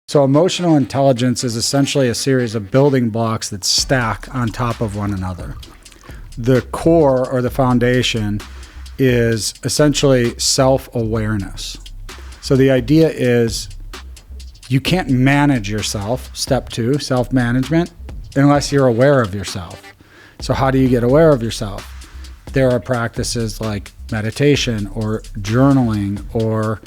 So emotional intelligence is essentially a series of building blocks that stack on top of one another. The core or the foundation is essentially self-awareness. So the idea is you can't manage yourself, step 2, self-management, unless you're aware of yourself. So how do you get aware of yourself? There are practices like meditation or journaling or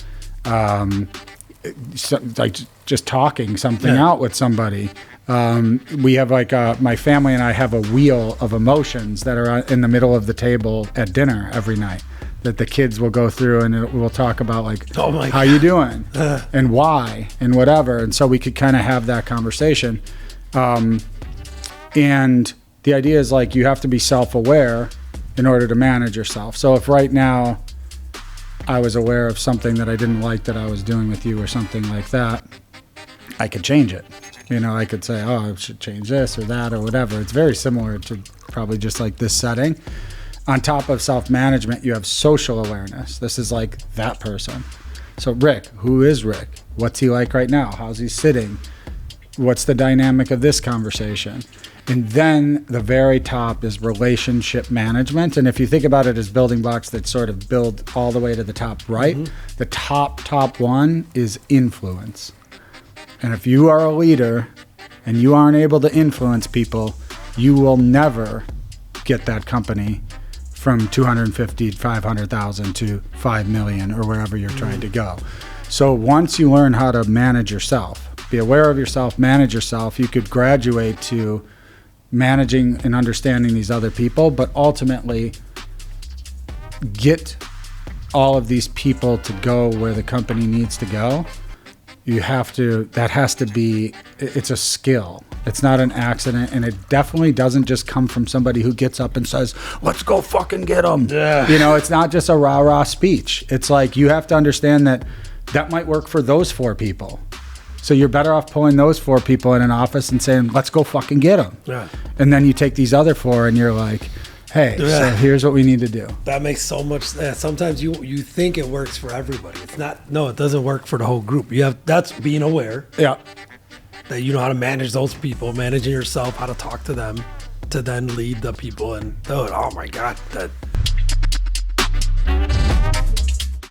like just talking something out with somebody. We have my family and I have a wheel of emotions that are in the middle of the table at dinner every night that the kids will go through, and we'll talk about how you doing and why and whatever. And so we could kind of have that conversation. And the idea is you have to be self-aware in order to manage yourself. So if right now I was aware of something that I didn't like that I was doing with you or something like that, I could change it. I could say, I should change this or that or whatever. It's very similar to probably just like this setting. On top of self-management, you have social awareness. This is like that person. So Rick, who is Rick? What's he like right now? How's he sitting? What's the dynamic of this conversation? And then the very top is relationship management. And if you think about it as building blocks that sort of build all the way to the top right, the top one is influence. And if you are a leader and you aren't able to influence people, you will never get that company from 250, 500,000 to 5 million or wherever you're trying to go. So once you learn how to manage yourself, be aware of yourself, manage yourself, you could graduate to managing and understanding these other people, but ultimately get all of these people to go where the company needs to go. That has to be, it's a skill. It's not an accident, and it definitely doesn't just come from somebody who gets up and says, let's go fucking get them. Yeah. It's not just a rah-rah speech. It's like you have to understand that might work for those 4 people. So you're better off pulling those 4 people in an office and saying, let's go fucking get them. Yeah. And then you take these other 4 and you're like, hey, so here's what we need to do. That makes so much sense. Sometimes you think it works for everybody. It's not. No, it doesn't work for the whole group. That's being aware. Yeah. That you know how to manage those people, managing yourself, how to talk to them, to then lead the people. And oh my God,